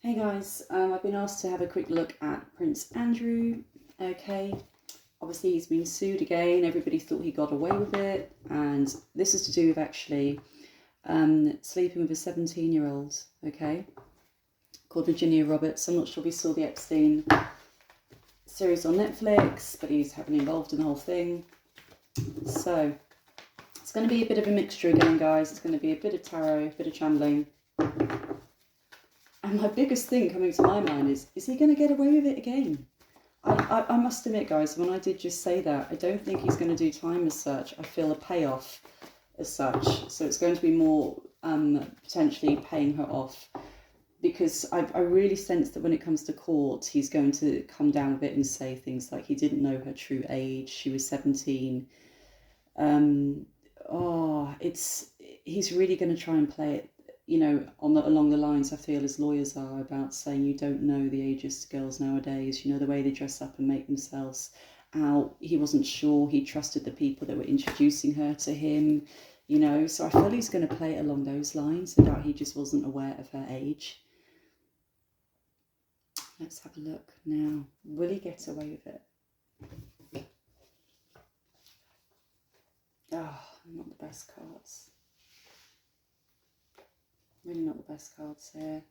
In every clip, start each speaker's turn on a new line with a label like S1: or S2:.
S1: Hey guys, I've been asked to have a quick look at Prince Andrew. Okay, obviously he's been sued again. Everybody thought he got away with it, and this is to do with actually sleeping with a 17-year-old. Okay, called Virginia Roberts. I'm not sure if you saw the Epstein series on Netflix, but he's heavily involved in the whole thing. So it's going to be a bit of a mixture again, guys. It's going to be a bit of tarot, a bit of channeling. And my biggest thing coming to my mind is he going to get away with it again? I must admit, guys, when I did just say that, I don't think he's going to do time as such. I feel a payoff as such. So it's going to be more potentially paying her off. Because I really sense that when it comes to court, he's going to come down a bit and say things like he didn't know her true age. She was 17. He's really going to try and play it, you know, along the lines I feel as lawyers are about saying you don't know the ages of girls nowadays, you know, the way they dress up and make themselves out. He wasn't sure, he trusted the people that were introducing her to him, you know, so I feel he's going to play it along those lines about he just wasn't aware of her age. Let's have a look now. Will he get away with it? Oh, not the best cards. Really not the best cards here.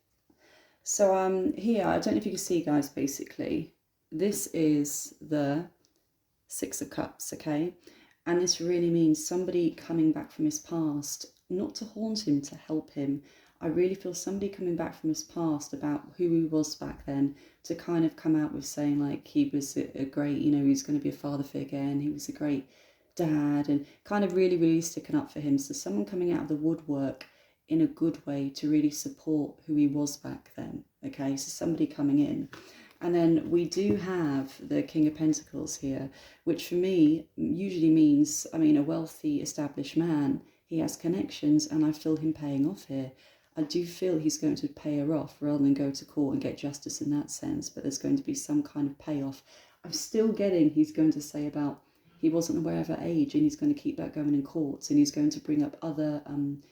S1: So here, I don't know if you can see, guys, basically, this is the Six of Cups, okay? And this really means somebody coming back from his past, not to haunt him, to help him. I really feel somebody coming back from his past about who he was back then, to kind of come out with saying, like, he was a great, you know, he was going to be a father figure and he was a great dad, and kind of really, really sticking up for him. So someone coming out of the woodwork in a good way to really support who he was back then, okay? So somebody coming in. And then we do have the King of Pentacles here, which for me usually means, I mean, a wealthy, established man. He has connections, and I feel him paying off here. I do feel he's going to pay her off rather than go to court and get justice in that sense, but there's going to be some kind of payoff. I'm still getting he's going to say about he wasn't aware of her age, and he's going to keep that going in courts, and he's going to bring up other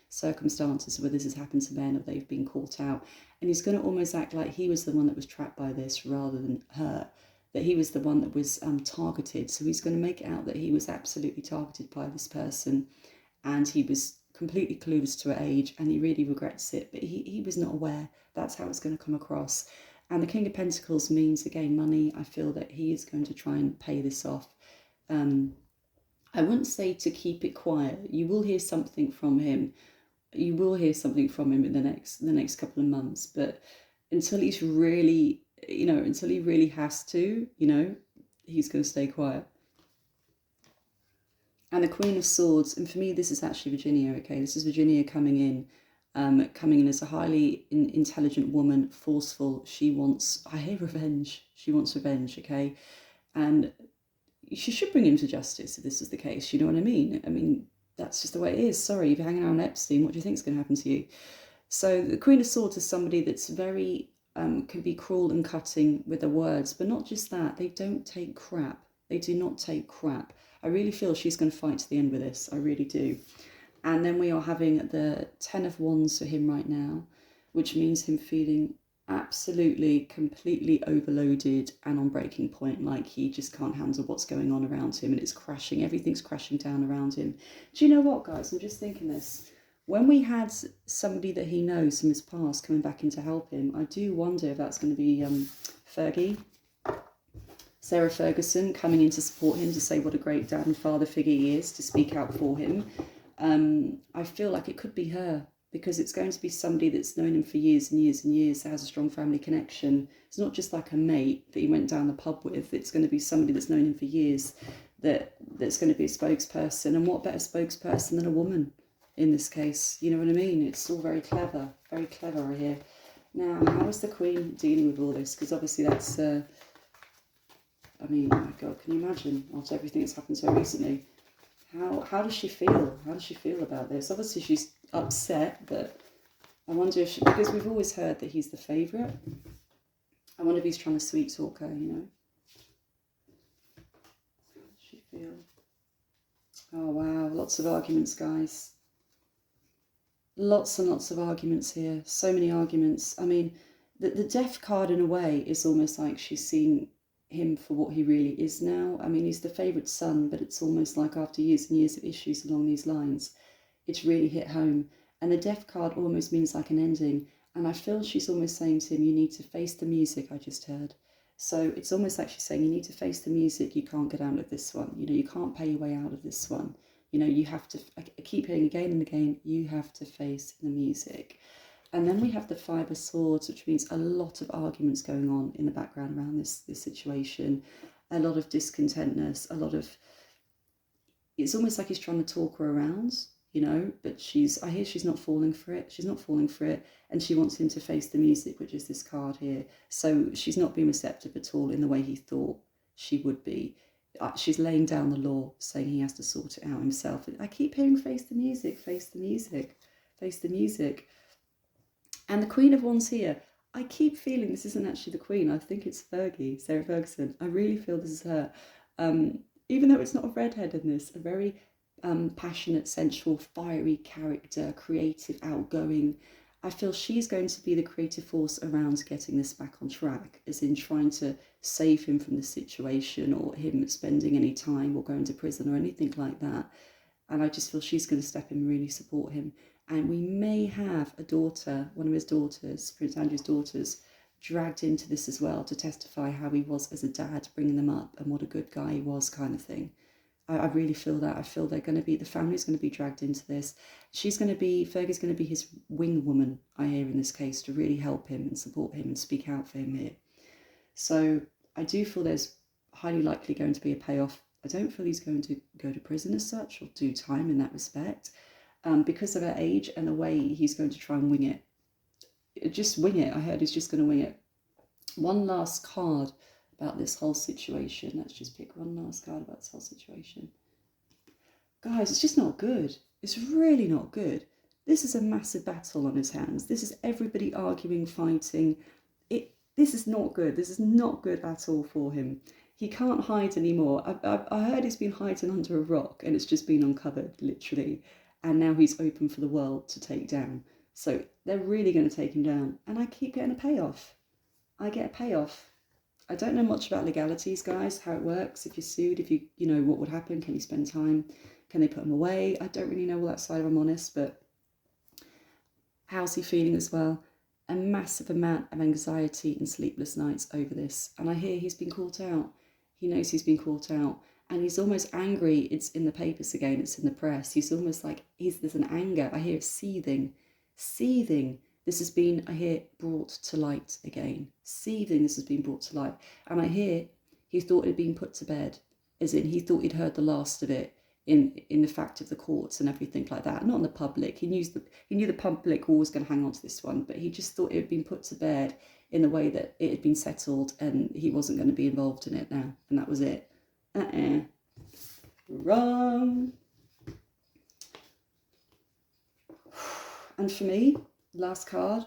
S1: circumstances where this has happened to men or they've been caught out, and he's going to almost act like he was the one that was trapped by this rather than her, that he was the one that was targeted. So he's going to make it out that he was absolutely targeted by this person, and he was completely clueless to her age, and he really regrets it, but he was not aware. That's how it's going to come across. And the King of Pentacles means, again, money. I feel that he is going to try and pay this off. I wouldn't say to keep it quiet. You will hear something from him. You will hear something from him in the next couple of months. But until he's really, you know, until he really has to, you know, he's going to stay quiet. And the Queen of Swords, and for me, this is actually Virginia. Okay, this is Virginia coming in as a highly intelligent woman, forceful. She wants, I hear revenge. She wants revenge. Okay, and she should bring him to justice if this is the case. You know what I mean? I mean, that's just the way it is. Sorry, if you're hanging around Epstein, what do you think is going to happen to you? So the Queen of Swords is somebody that's very, can be cruel and cutting with the words, but not just that. They don't take crap. They do not take crap. I really feel she's going to fight to the end with this. I really do. And then we are having the 10 of Wands for him right now, which means him feeling absolutely completely overloaded and on breaking point, like he just can't handle what's going on around him, and it's crashing, everything's crashing down around him. Do you know what, guys, I'm just thinking this, when we had somebody that he knows from his past coming back in to help him, I do wonder if that's going to be Sarah Fergerson coming in to support him, to say what a great dad and father figure he is, to speak out for him. I feel like it could be her, because it's going to be somebody that's known him for years and years and years, that has a strong family connection. It's not just like a mate that he went down the pub with. It's going to be somebody that's known him for years, that's going to be a spokesperson. And what better spokesperson than a woman in this case? You know what I mean? It's all very clever here. Now, how is the Queen dealing with all this? Because obviously that's, I mean, oh my God, can you imagine after everything that's happened so recently? How does she feel? How does she feel about this? Obviously she's upset, but I wonder if she, because we've always heard that he's the favourite, I wonder if he's trying to sweet talk her, you know? How does she feel? Oh wow, lots of arguments, guys. Lots and lots of arguments here. So many arguments. I mean, the death card in a way is almost like she's seen him for what he really is now. I mean, he's the favourite son, but it's almost like after years and years of issues along these lines, it's really hit home. And the death card almost means like an ending. And I feel she's almost saying to him, you need to face the music, I just heard. So it's almost like she's saying, you need to face the music, you can't get out of this one. You know, you can't pay your way out of this one. You know, you have to, I keep hearing again and again, you have to face the music. And then we have the Five of Swords, which means a lot of arguments going on in the background around this situation, a lot of discontentness, a lot of, it's almost like he's trying to talk her around, you know, but I hear she's not falling for it. She's not falling for it. And she wants him to face the music, which is this card here. So she's not being receptive at all in the way he thought she would be. She's laying down the law, saying he has to sort it out himself. I keep hearing face the music, face the music, face the music. And the Queen of Wands here, I keep feeling this isn't actually the Queen. I think it's Fergie, Sarah Fergerson. I really feel this is her. Even though it's not a redhead in this, a very passionate, sensual, fiery character, creative, outgoing. I feel she's going to be the creative force around getting this back on track, as in trying to save him from the situation or him spending any time or going to prison or anything like that. And I just feel she's going to step in and really support him. And we may have a daughter, one of his daughters, Prince Andrew's daughters, dragged into this as well to testify how he was as a dad, bringing them up and what a good guy he was, kind of thing. I really feel that. I feel they're going to be, the family's going to be dragged into this. Fergie's going to be his wing woman, I hear in this case, to really help him and support him and speak out for him here. So I do feel there's highly likely going to be a payoff. I don't feel he's going to go to prison as such or do time in that respect. Because of her age and the way he's going to try and wing it. Just wing it. I heard he's just going to wing it. One last card about this whole situation. Let's just pick one last card about this whole situation. Guys, it's just not good. It's really not good. This is a massive battle on his hands. This is everybody arguing, fighting. This is not good. This is not good at all for him. He can't hide anymore. I heard he's been hiding under a rock and it's just been uncovered, literally. And now he's open for the world to take down. So they're really going to take him down. And I keep getting a payoff. I get a payoff. I don't know much about legalities, guys, how it works. If you're sued, if you know, what would happen? Can you spend time? Can they put him away? I don't really know all that side, if I'm honest. But how's he feeling as well? A massive amount of anxiety and sleepless nights over this. And I hear he's been caught out. He knows he's been caught out. And he's almost angry. It's in the papers again. It's in the press. He's almost like, there's an anger. I hear it seething. This has been, I hear, brought to light again. Seething, this has been brought to light. And I hear he thought it had been put to bed. As in, he thought he'd heard the last of it in the fact of the courts and everything like that. Not in the public. He knew the public were always going to hang on to this one. But he just thought it had been put to bed in the way that it had been settled and he wasn't going to be involved in it now. And that was it. Wrong. And for me, last card,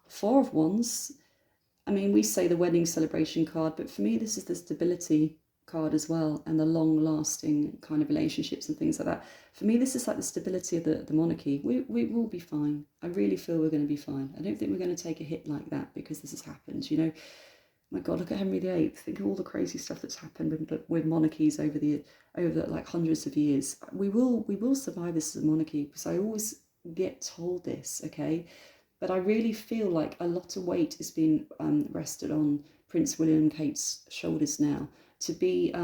S1: Four of Wands. I mean, we say the wedding celebration card, but for me, this is the stability card as well, and the long-lasting kind of relationships and things like that. For me, this is like the stability of the monarchy. We will be fine. I really feel we're going to be fine. I don't think we're going to take a hit like that because this has happened, you know. My God, look at Henry VIII. Think of all the crazy stuff that's happened with monarchies over the like hundreds of years. We will survive this as a monarchy, because I always get told this, okay? But I really feel like a lot of weight is being rested on Prince William and Kate's shoulders now, to be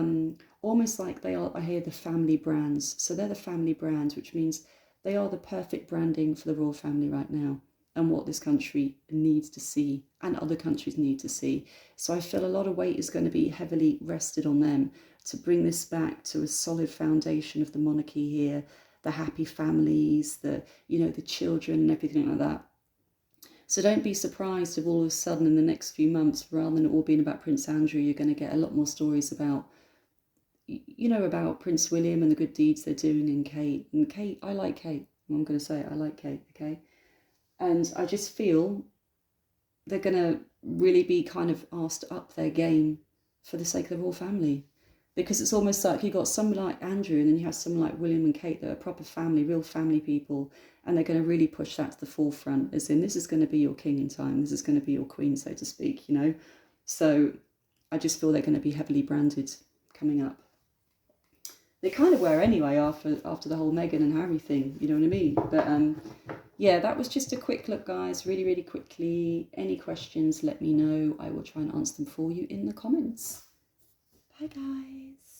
S1: almost like they are, I hear, the family brands. So they're the family brands, which means they are the perfect branding for the royal family right now, and what this country needs to see and other countries need to see. So I feel a lot of weight is going to be heavily rested on them to bring this back to a solid foundation of the monarchy here, the happy families, the children and everything like that. So don't be surprised if all of a sudden in the next few months, rather than it all being about Prince Andrew, you're going to get a lot more stories about, about Prince William and the good deeds they're doing, and Kate. And Kate, I like Kate. I'm going to say it, I like Kate, okay? And I just feel they're going to really be kind of asked to up their game for the sake of the royal family. Because it's almost like you got someone like Andrew, and then you have someone like William and Kate that are proper family, real family people, and they're going to really push that to the forefront, as in this is going to be your king in time, this is going to be your queen, so to speak, you know. So I just feel they're going to be heavily branded coming up. They kind of were anyway after the whole Meghan and Harry thing, you know what I mean? But yeah, that was just a quick look, guys, really, really quickly. Any questions, let me know. I will try and answer them for you in the comments. Bye, guys.